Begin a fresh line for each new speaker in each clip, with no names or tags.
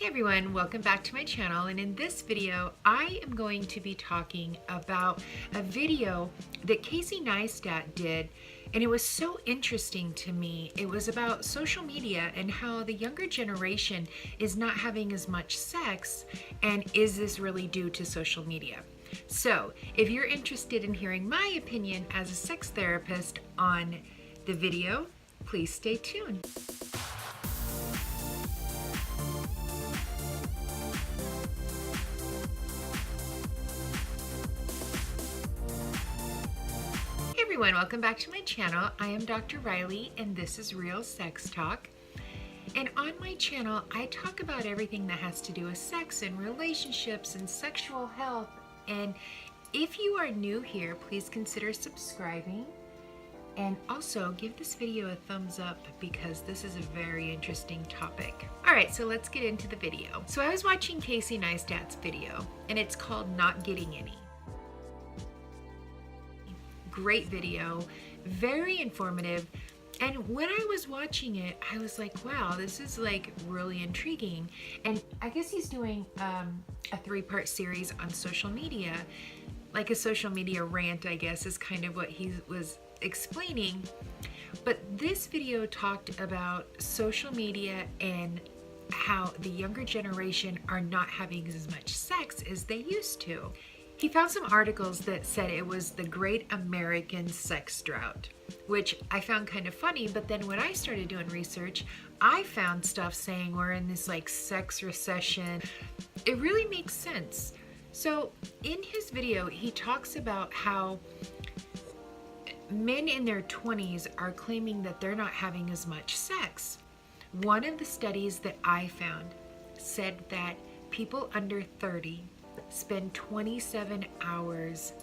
Hey everyone, welcome back to my channel, and in this video I am going to be talking about a video that Casey Neistat did, and it was so interesting to me. It was about social media and how the younger generation is not having as much sex, and is this really due to social media? So if you're interested in hearing my opinion as a sex therapist on the video, please stay tuned. Hey everyone, welcome back to my channel. I am Dr. Rylie and this is Real Sex Talk. And on my channel, I talk about everything that has to do with sex and relationships and sexual health. And if you are new here, please consider subscribing. And also give this video a thumbs up because this is a very interesting topic. All right, so let's get into the video. So I was watching Casey Neistat's video and it's called Not Getting Any. Great video, very informative. And when I was watching it, I was like, wow, this is like really intriguing. And I guess he's doing a three-part series on social media, like a social media rant, I guess, is kind of what he was explaining. But this video talked about social media and how the younger generation are not having as much sex as they used to. He found some articles that said it was the Great American Sex Drought, which I found kind of funny, but then when I started doing research, I found stuff saying we're in this like sex recession. It really makes sense. So in his video, he talks about how men in their 20s are claiming that they're not having as much sex. One of the studies that I found said that people under 30 spend 27 hours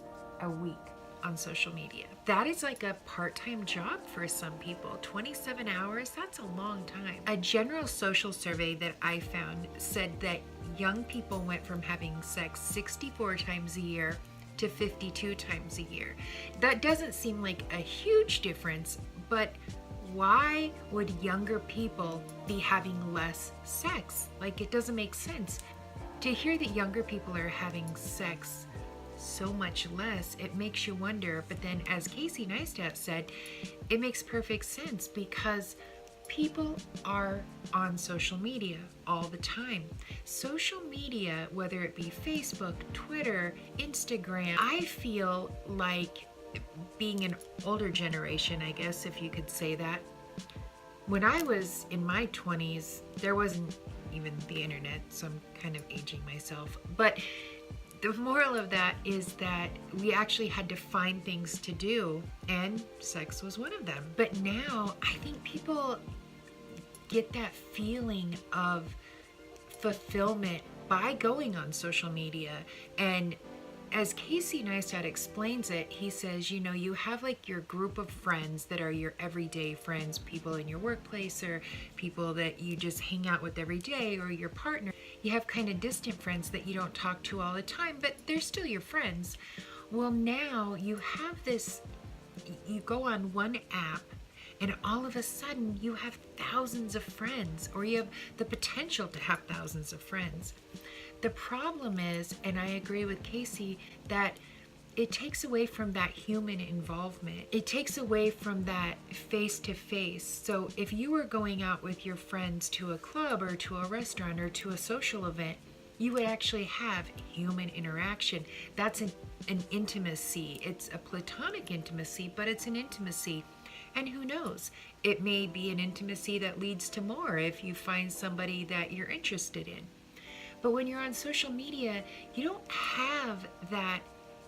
a week on social media. That is like a part-time job for some people. 27 hours, that's a long time. A general social survey that I found said that young people went from having sex 64 times a year to 52 times a year. That doesn't seem like a huge difference, but why would younger people be having less sex? Like, it doesn't make sense. To hear that younger people are having sex so much less, it makes you wonder. But then, as Casey Neistat said, it makes perfect sense because people are on social media all the time. Social media, whether it be Facebook, Twitter, Instagram, I feel like being an older generation, I guess, if you could say that. When I was in my 20s, there wasn't even the internet, so I'm kind of aging myself. But the moral of that is that we actually had to find things to do, and sex was one of them. But now I think people get that feeling of fulfillment by going on social media. And as Casey Neistat explains it, he says, you know, you have like your group of friends that are your everyday friends, people in your workplace or people that you just hang out with every day, or your partner. You have kind of distant friends that you don't talk to all the time, but they're still your friends. Well, now you have this, you go on one app and all of a sudden you have thousands of friends, or you have the potential to have thousands of friends. The problem is, and I agree with Casey, that it takes away from that human involvement. It takes away from that face-to-face. So if you were going out with your friends to a club or to a restaurant or to a social event, you would actually have human interaction. That's an intimacy. It's a platonic intimacy, but it's an intimacy. And who knows, it may be an intimacy that leads to more if you find somebody that you're interested in. But when you're on social media, you don't have that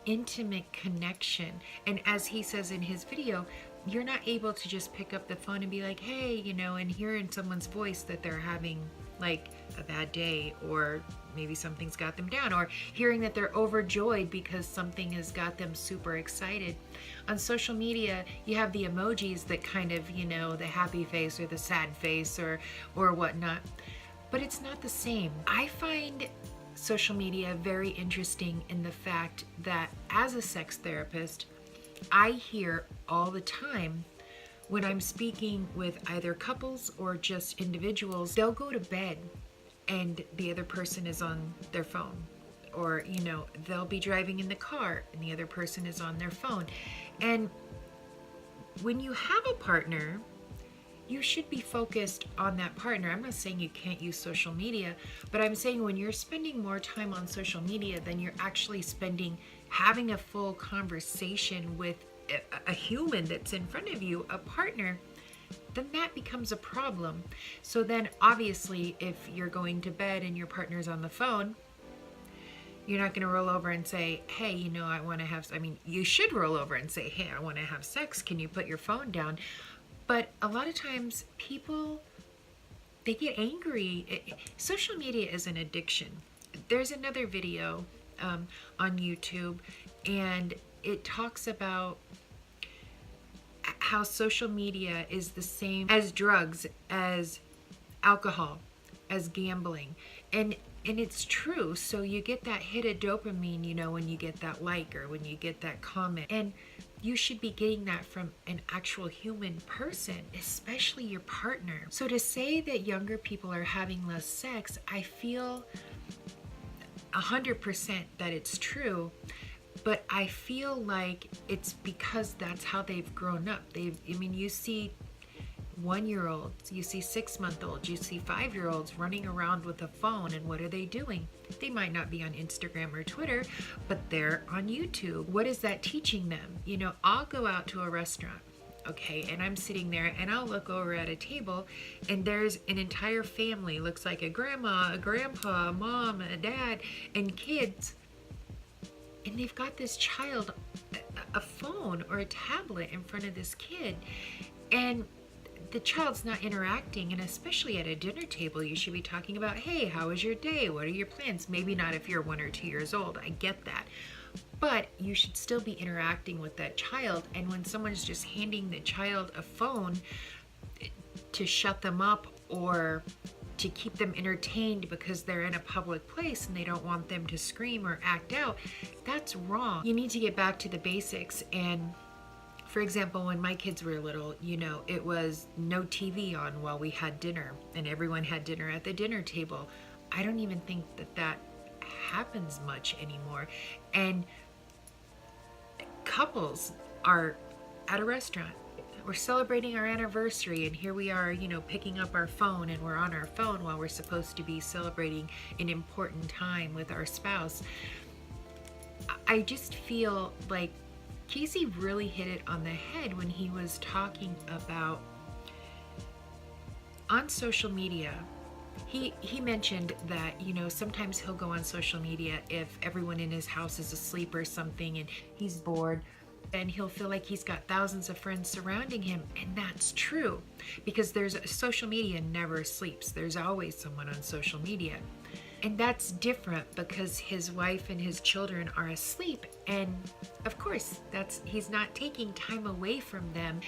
intimate connection. And as he says in his video, you're not able to just pick up the phone and be like, hey, you know, and hear in someone's voice that they're having like a bad day, or maybe something's got them down, or hearing that they're overjoyed because something has got them super excited. On social media, you have the emojis that kind of, you know, the happy face or the sad face or whatnot. But it's not the same. I find social media very interesting in the fact that as a sex therapist, I hear all the time when I'm speaking with either couples or just individuals, they'll go to bed and the other person is on their phone. Or, they'll be driving in the car and the other person is on their phone. And when you have a partner, you should be focused on that partner. I'm not saying you can't use social media, but I'm saying when you're spending more time on social media than you're actually having a full conversation with a human that's in front of you, a partner, then that becomes a problem. So then obviously if you're going to bed and your partner's on the phone, you're not going to roll over and say, hey, I want to have, you should roll over and say, hey, I want to have sex. Can you put your phone down? But a lot of times people, they get angry. Social media is an addiction. There's another video on YouTube, and it talks about how social media is the same as drugs, as alcohol, as gambling. And it's true. So you get that hit of dopamine, when you get that like or when you get that comment. And you should be getting that from an actual human person, especially your partner. So to say that younger people are having less sex, I feel 100% that it's true. But I feel like it's because that's how they've grown up. You see 1-year-olds, you see 6-month-olds, you see 5-year-olds running around with a phone, and what are they doing? They might not be on Instagram or Twitter, but they're on YouTube. What is that teaching them? I'll go out to a restaurant, okay, and I'm sitting there and I'll look over at a table and there's an entire family, looks like a grandma, a grandpa, a mom, a dad, and kids, and they've got this child, a phone or a tablet in front of this kid, and the child's not interacting. And especially at a dinner table, you should be talking about, hey, how was your day? What are your plans? Maybe not if you're 1 or 2 years old. I get that. But you should still be interacting with that child. And when someone's just handing the child a phone to shut them up or to keep them entertained because they're in a public place and they don't want them to scream or act out, that's wrong. You need to get back to the basics. And for example, when my kids were little, it was no TV on while we had dinner, and everyone had dinner at the dinner table. I don't even think that happens much anymore. And couples are at a restaurant. We're celebrating our anniversary, and here we are, picking up our phone, and we're on our phone while we're supposed to be celebrating an important time with our spouse. I just feel like Casey really hit it on the head when he was talking about on social media. He mentioned that, sometimes he'll go on social media if everyone in his house is asleep or something and he's bored, and he'll feel like he's got thousands of friends surrounding him. And that's true, because social media never sleeps. There's always someone on social media. And that's different because his wife and his children are asleep. And of course, he's not taking time away from them.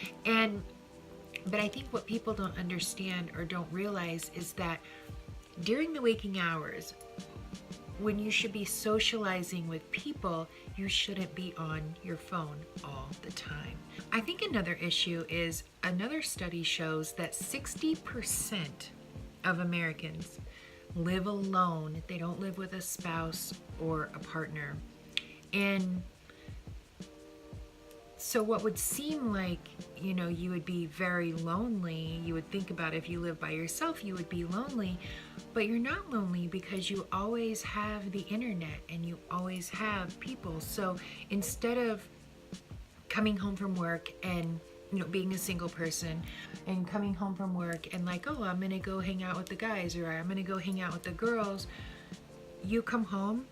But I think what people don't understand or don't realize is that during the waking hours, when you should be socializing with people, you shouldn't be on your phone all the time. I think another issue is another study shows that 60% of Americans live alone. They don't live with a spouse or a partner. And so what would seem like, you would be very lonely, you would think about if you live by yourself, you would be lonely, but you're not lonely because you always have the internet and you always have people. So instead of coming home from work and being a single person and coming home from work and like, oh, I'm gonna go hang out with the guys or I'm gonna go hang out with the girls, you come home,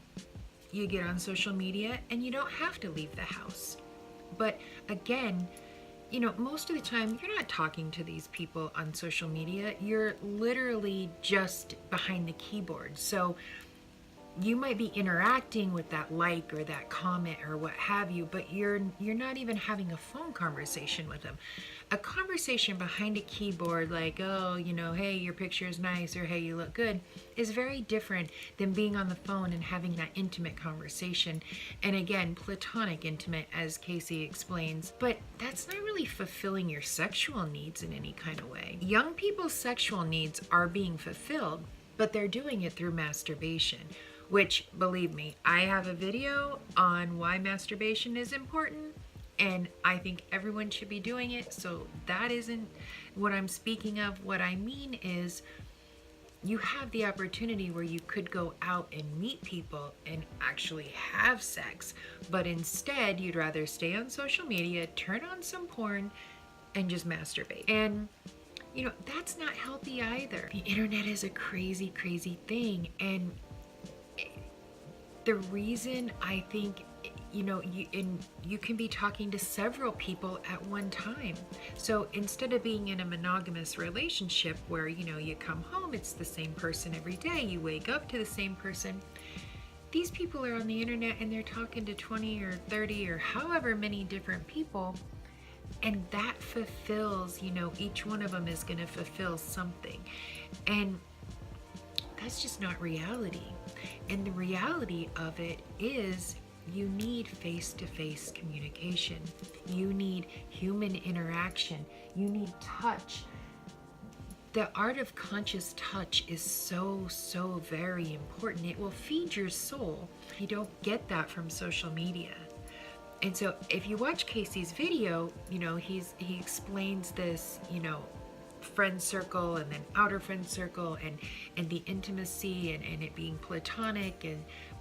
you get on social media, and you don't have to leave the house. But again, most of the time you're not talking to these people on social media. You're literally just behind the keyboard. So you might be interacting with that like or that comment or what have you, but you're not even having a phone conversation with them. A conversation behind a keyboard like, oh, hey, your picture is nice, or hey, you look good, is very different than being on the phone and having that intimate conversation. And again, platonic intimate, as Casey explains, but that's not really fulfilling your sexual needs in any kind of way. Young people's sexual needs are being fulfilled. but they're doing it through masturbation, which, believe me, I have a video on why masturbation is important, and I think everyone should be doing it. So that isn't what I'm speaking of. What I mean is, you have the opportunity where you could go out and meet people and actually have sex, but instead you'd rather stay on social media, turn on some porn, and just masturbate. And that's not healthy either. The internet is a crazy, crazy thing. And the reason I think, you can be talking to several people at one time. So instead of being in a monogamous relationship where, you come home, it's the same person every day, you wake up to the same person, these people are on the internet and they're talking to 20 or 30 or however many different people. And that fulfills, each one of them is going to fulfill something. And that's just not reality. And the reality of it is, you need face-to-face communication. You need human interaction. You need touch. The art of conscious touch is so, so very important. It will feed your soul. You don't get that from social media. And so if you watch Casey's video, he explains this, friend circle and then outer friend circle and the intimacy and it being platonic.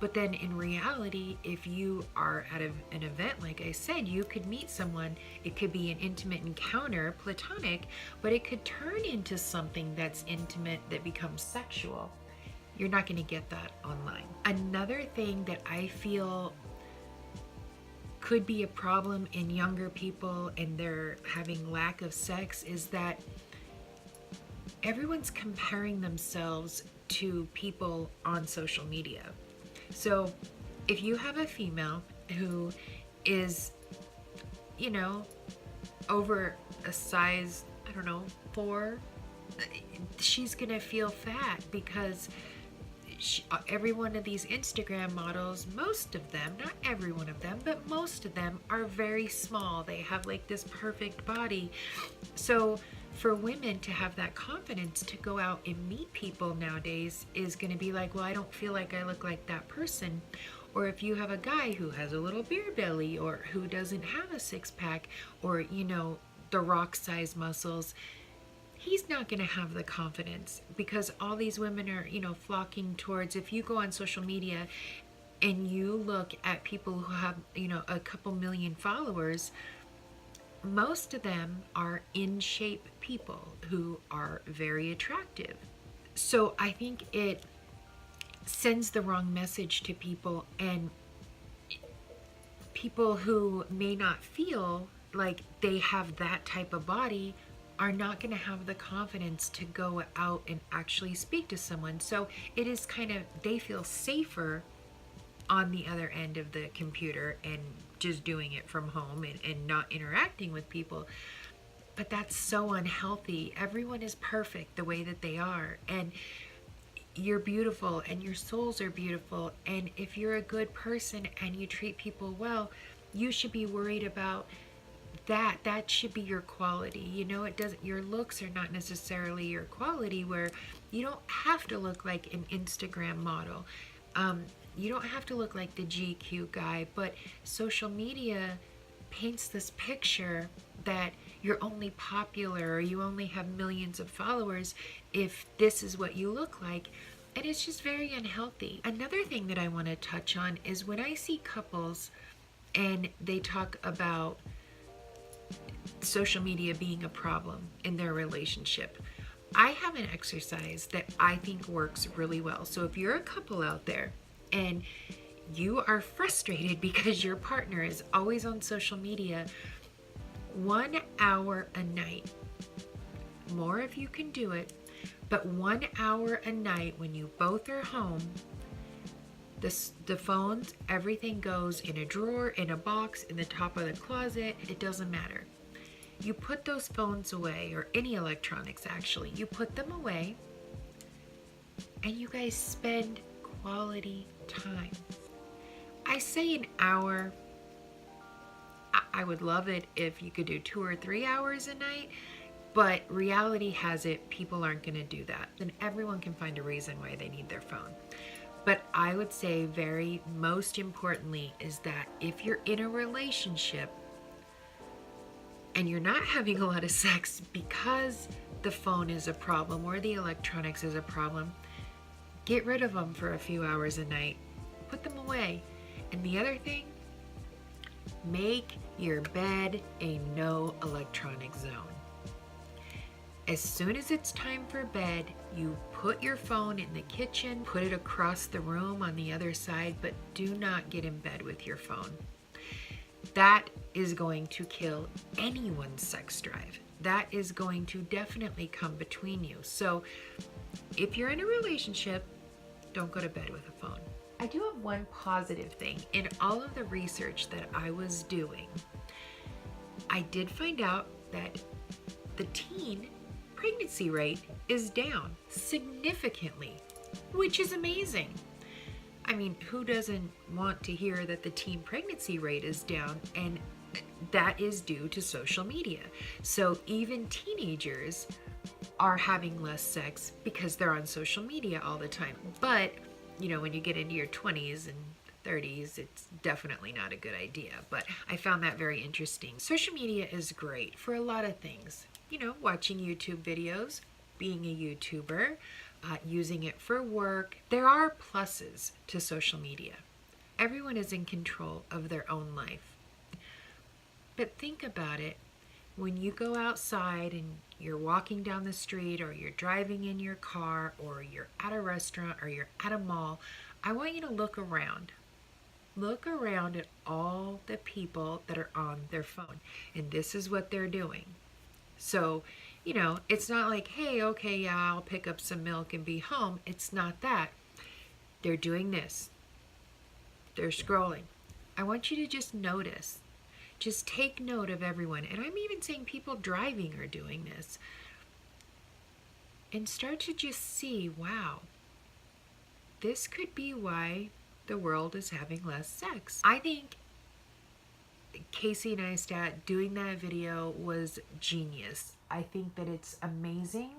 But then in reality, if you are at an event, like I said, you could meet someone, it could be an intimate encounter, platonic, but it could turn into something that's intimate that becomes sexual. You're not going to get that online. Another thing that I feel could be a problem in younger people and they're having lack of sex is that everyone's comparing themselves to people on social media. So if you have a female who is, over a size, 4, she's gonna feel fat because every one of these Instagram models, most of them, not every one of them, but most of them are very small. They have like this perfect body. So for women to have that confidence to go out and meet people nowadays is going to be like, well, I don't feel like I look like that person. Or if you have a guy who has a little beer belly or who doesn't have a six-pack or, the rock size muscles, he's not going to have the confidence because all these women are, flocking towards, if you go on social media and you look at people who have, a couple million followers, most of them are in shape people who are very attractive. So I think it sends the wrong message to people, and people who may not feel like they have that type of body are not going to have the confidence to go out and actually speak to someone. So it is they feel safer on the other end of the computer and just doing it from home and not interacting with people. But that's so unhealthy. Everyone is perfect the way that they are, and you're beautiful and your souls are beautiful, and if you're a good person and you treat people well, you should be worried about that should be your quality. Your looks are not necessarily your quality, where you don't have to look like an Instagram model. You don't have to look like the GQ guy, but social media paints this picture that you're only popular or you only have millions of followers if this is what you look like. And it's just very unhealthy. Another thing that I want to touch on is when I see couples and they talk about social media being a problem in their relationship, I have an exercise that I think works really well. So if you're a couple out there and you are frustrated because your partner is always on social media, 1 hour a night, more if you can do it, but 1 hour a night when you both are home, the phones, everything goes in a drawer, in a box, in the top of the closet, it doesn't matter. You put those phones away, or any electronics actually, you put them away and you guys spend quality time. I say an hour. I would love it if you could do 2 or 3 hours a night. But reality has it, people aren't going to do that. And everyone can find a reason why they need their phone. But I would say most importantly is that if you're in a relationship and you're not having a lot of sex because the phone is a problem or the electronics is a problem, get rid of them for a few hours a night. Put them away. And the other thing, make your bed a no electronic zone. As soon as it's time for bed, you put your phone in the kitchen, put it across the room on the other side, but do not get in bed with your phone. That is going to kill anyone's sex drive. That is going to definitely come between you. So if you're in a relationship, don't go to bed with a phone. I do have one positive thing. In all of the research that I was doing, I did find out that the teen pregnancy rate is down significantly, which is amazing. I mean, who doesn't want to hear that the teen pregnancy rate is down? And that is due to social media. So even teenagers are having less sex because they're on social media all the time. But, you know, when you get into your 20s and 30s, it's definitely not a good idea. But I found that very interesting. Social media is great for a lot of things. You know, watching YouTube videos, being a YouTuber, using it for work. There are pluses to social media. Everyone is in control of their own life. But think about it. When you go outside and you're walking down the street or you're driving in your car or you're at a restaurant or you're at a mall, I want you to look around. Look around at all the people that are on their phone. And this is what they're doing. So, you know, it's not like, hey, okay, yeah, I'll pick up some milk and be home. It's not that. They're doing this. They're scrolling. I want you to just notice. Just take note of everyone. And I'm even saying people driving are doing this. And start to just see, wow, this could be why the world is having less sex. I think Casey Neistat doing that video was genius. I think that it's amazing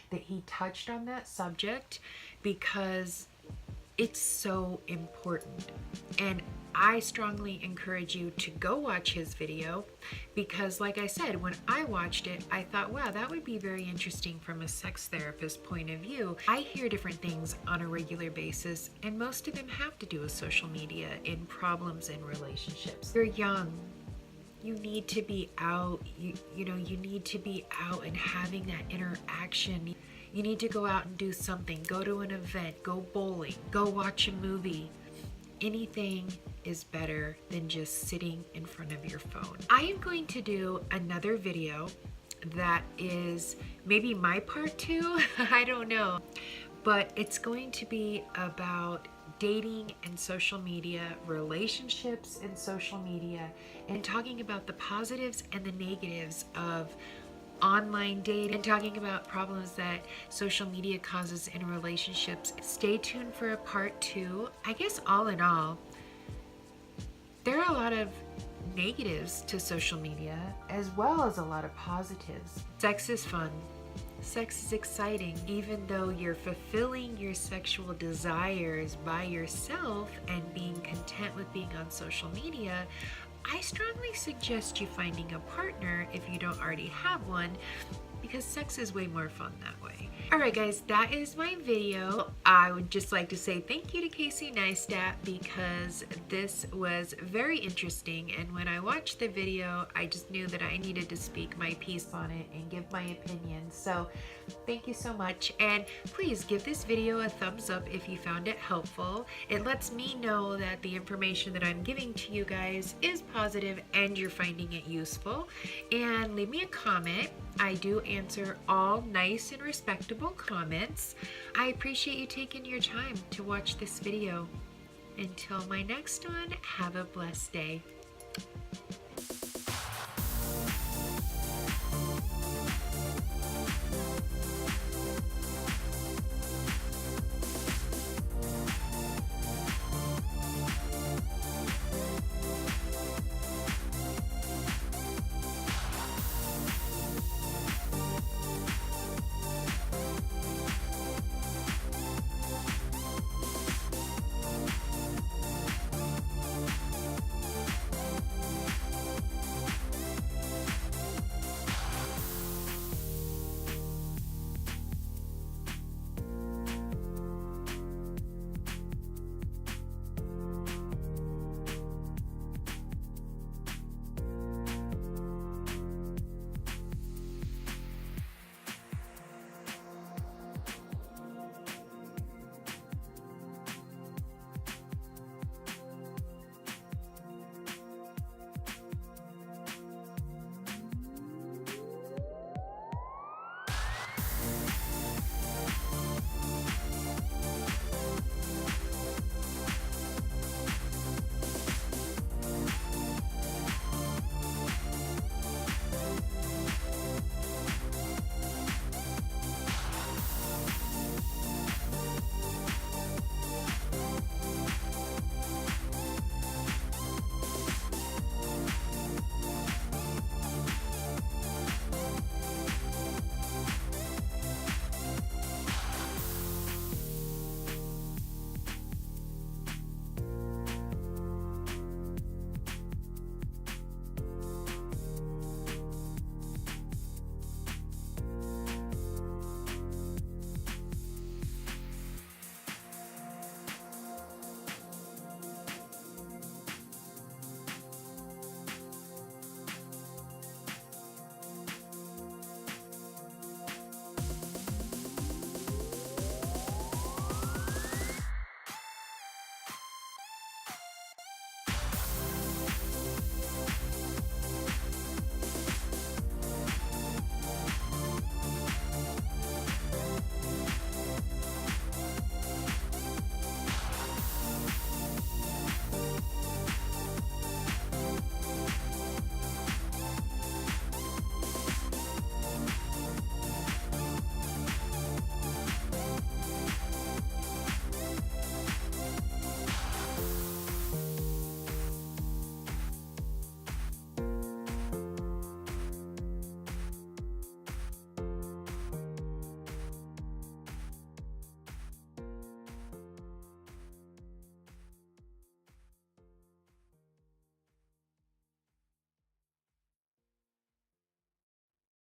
that he touched on that subject because it's so important. And I strongly encourage you to go watch his video because, like I said, when I watched it, I thought, wow, that would be very interesting from a sex therapist point of view. I hear different things on a regular basis, and most of them have to do with social media and problems in relationships. You're young. You need to be out. You know, you need to be out and having that interaction. You need to go out and do something. Go to an event. Go bowling. Go watch a movie. Anything is better than just sitting in front of your phone. I am going to do another video that is maybe my part 2. I don't know. But it's going to be about dating and social media, relationships and social media, and talking about the positives and the negatives of online dating and talking about problems that social media causes in relationships. Stay tuned for a part 2. I guess all in all, there are a lot of negatives to social media as well as a lot of positives. Sex is fun. Sex is exciting. Even though you're fulfilling your sexual desires by yourself and being content with being on social media, I strongly suggest you finding a partner if you don't already have one, because sex is way more fun that way. Alright guys, that is my video. I would just like to say thank you to Casey Neistat because this was very interesting, and when I watched the video I just knew that I needed to speak my piece on it and give my opinion. So thank you so much, and please give this video a thumbs up if you found it helpful. It lets me know that the information that I'm giving to you guys is positive and you're finding it useful. And leave me a comment. I do answer all nice and respectable comments. I appreciate you taking your time to watch this video. Until my next one, have a blessed day.